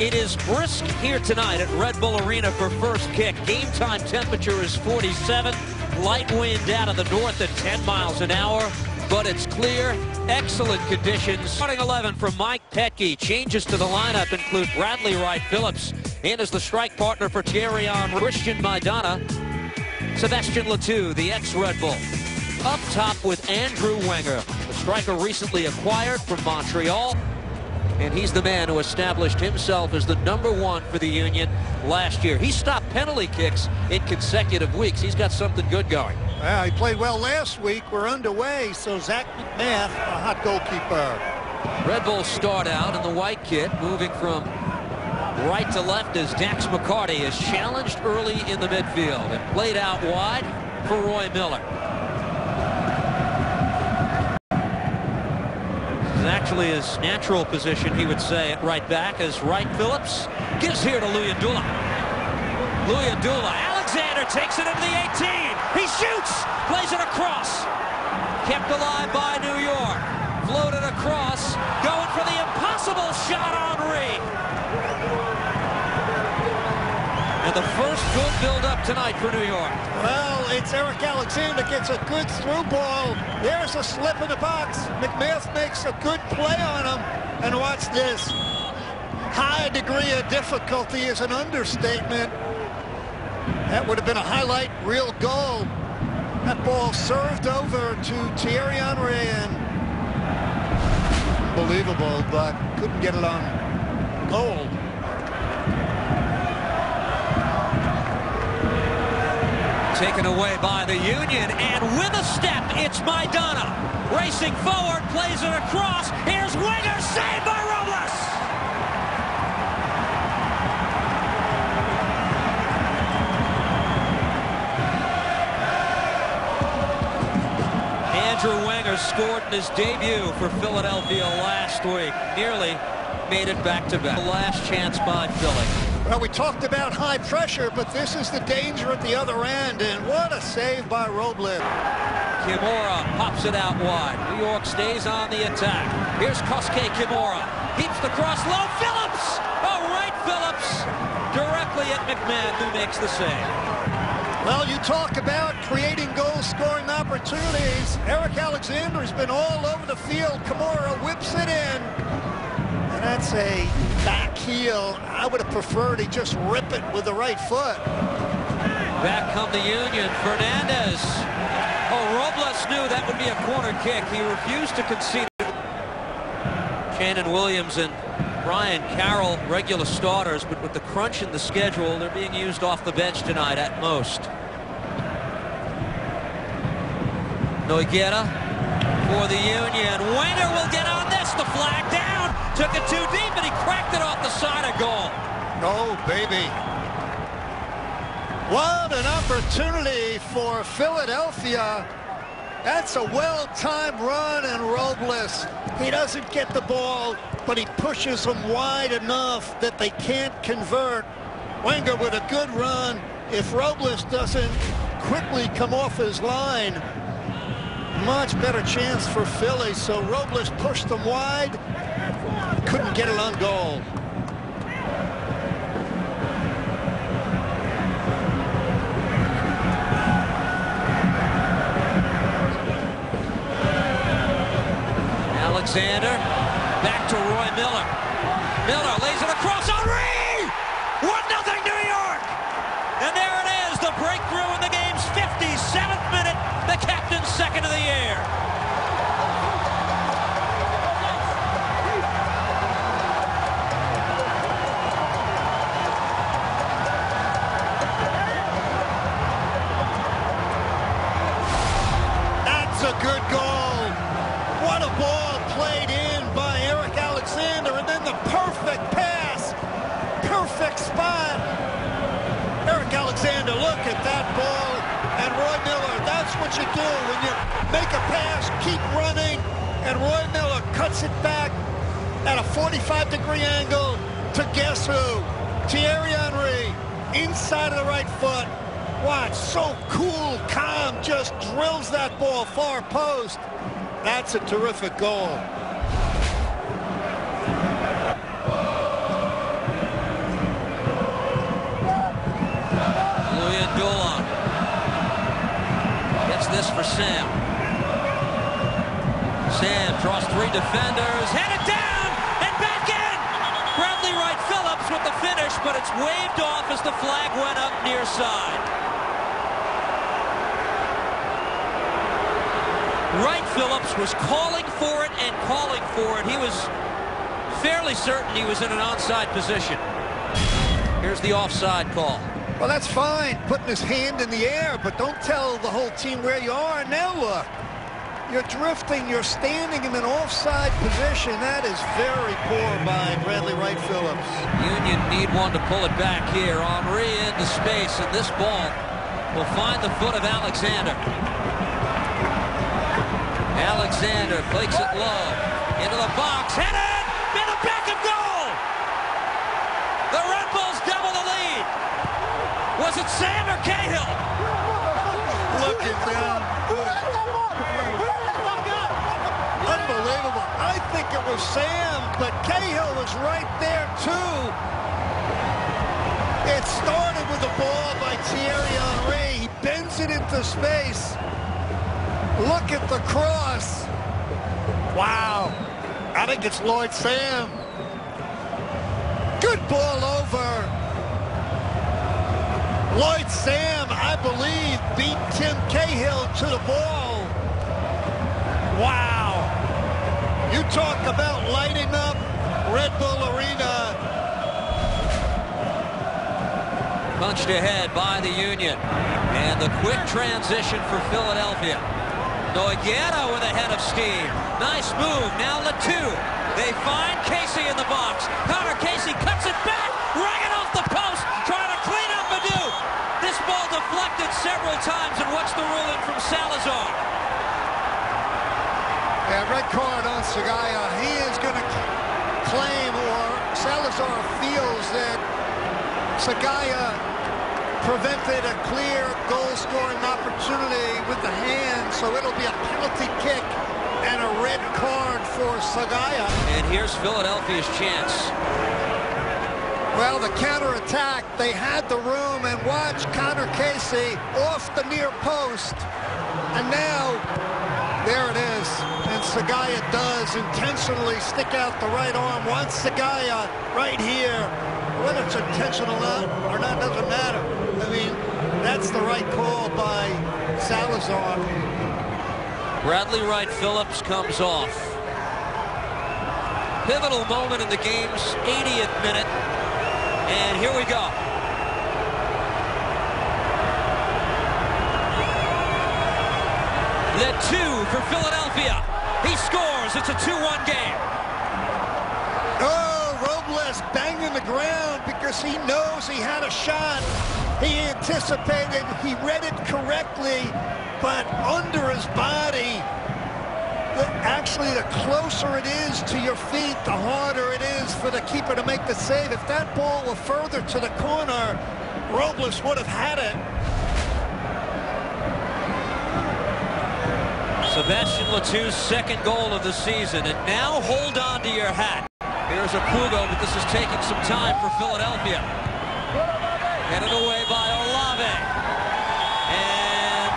It is brisk here tonight at Red Bull Arena for first kick. Game time temperature is 47. Light wind out of the north at 10 miles an hour, but it's clear. Excellent conditions. Starting 11 from Mike Petke. Changes to the lineup include Bradley Wright Phillips in as the strike partner for Thierry on Christian Maidana. Sebastian Letou, the ex-Red Bull. Up top with Andrew Wenger, the striker recently acquired from Montreal. And he's the man who established himself as the #1 for the Union last year. He stopped penalty kicks in consecutive weeks. He's got something good going. Well, he played well last week. We're underway, so Zach McMath, a hot goalkeeper. Red Bulls start out in the white kit, moving from right to left as Dax McCarty is challenged early in the midfield and played out wide for Roy Miller. Actually his natural position, he would say, at right back as Wright Phillips gives here to Luyandula. Alexander takes it into the 18. He shoots, plays it across. Kept alive by New York. Floated across, going for the impossible shot, Henry. And the first good build-up tonight for New York. Well, it's Eric Alexander gets a good through ball. There's a slip in the box. McMath makes a good play on him. And watch this. High degree of difficulty is an understatement. That would have been a highlight real goal. That ball served over to Thierry Henry, and unbelievable, but couldn't get it on goal. Taken away by the Union, and with a step, it's Maidana. Racing forward, plays it across. Here's Wenger, saved by Robles. Andrew Wenger scored in his debut for Philadelphia last week. Nearly made it back-to-back. The last chance by Philly. Well, we talked about high pressure, but this is the danger at the other end, and what a save by Robles. Kimura pops it out wide. New York stays on the attack. Here's Kosuke Kimura. Keeps the cross low. Phillips! Oh, Wright Phillips directly at McMahon, who makes the save. Well, you talk about creating goal-scoring opportunities. Eric Alexander has been all over the field. Kimura whips it in. And that's a back heel. I would have preferred he just rip it with the right foot. Back come the Union. Fernandez. Oh, Robles knew that would be a corner kick. He refused to concede it. Shannon Williams and Brian Carroll, regular starters, but with the crunch in the schedule, they're being used off the bench tonight at most. Noiguera for the Union. Wenger will get on this. The flag down. Took it too deep, and he cracked it off the side of goal. Oh, baby. What an opportunity for Philadelphia. That's a well-timed run, and Robles, he doesn't get the ball, but he pushes them wide enough that they can't convert. Wenger with a good run. If Robles doesn't quickly come off his line, much better chance for Philly. So Robles pushed them wide. Couldn't get it on goal. Alexander back to Roy Miller. Miller lays it across. Henry! 1-0 New York! And there it is, the breakthrough in the game's 57th minute. The captain's second of the year. That's a good goal. What a ball played in by Eric Alexander, and then the perfect pass. Perfect spot. Eric Alexander, look at that ball. And Roy Miller, that's what you do when you make a pass, keep running, and Roy Miller cuts it back at a 45-degree angle to guess who? Thierry Henry, inside of the right foot. Watch, so cool, calm, just drills that ball far post. That's a terrific goal. Sam. Sam draws 3 defenders, headed down and back in. Bradley Wright Phillips with the finish, but it's waved off as the flag went up near side. Wright Phillips was calling for it and calling for it. He was fairly certain he was in an onside position. Here's the offside call. Well, that's fine, putting his hand in the air, but don't tell the whole team where you are. Now look, you're drifting, you're standing in an offside position. That is very poor by Bradley Wright Phillips. Union need one to pull it back here. Henry into space, and this ball will find the foot of Alexander. Alexander fakes it low, into the box, headed, in the back of goal! The Red Bulls double the lead. Was it Sam or Cahill? Look at that. Unbelievable. I think it was Sam, but Cahill was right there too. It started with the ball by Thierry Henry. He bends it into space. Look at the cross. Wow. I think it's Lloyd Sam. Good ball over. Lloyd Sam, I believe, beat Tim Cahill to the ball. Wow. You talk about lighting up Red Bull Arena. Punched ahead by the Union. And the quick transition for Philadelphia. Nogueira with a head of steam. Nice move. Now Letou. They find Casey in the box. Connor Casey cuts it back. Right it off the post. Trying to clean up Madou. This ball deflected several times. And what's the ruling from Salazar? Yeah, red card on Sagaya. He is going to claim, or Salazar feels that Sagaya prevented a clear goal-scoring opportunity with the hand, so it'll be a penalty kick and a red card for Sagaya. And here's Philadelphia's chance. Well, the counterattack, they had the room, and watch Connor Casey off the near post. And now, there it is. And Sagaya does intentionally stick out the right arm. Once Sagaya right here, whether it's intentional or not doesn't matter. I mean, that's the right call by Salazar. Bradley Wright Phillips comes off. Pivotal moment in the game's 80th minute. And here we go. Letou for Philadelphia. He scores. It's a 2-1 game. Oh, Robles banging the ground because he knows he had a shot. He anticipated, he read it correctly, but under his body, actually the closer it is to your feet, the harder it is for the keeper to make the save. If that ball were further to the corner, Robles would have had it. Sebastian Letou's second goal of the season, and now hold on to your hat. Here's a Pugo, but this is taking some time for Philadelphia. Headed away by Olave. And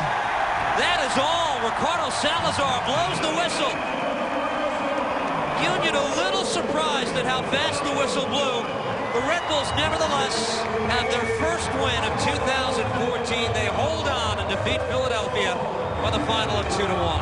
that is all. Ricardo Salazar blows the whistle. Union a little surprised at how fast the whistle blew. The Red Bulls nevertheless have their first win of 2014. They hold on and defeat Philadelphia by the final of 2-1.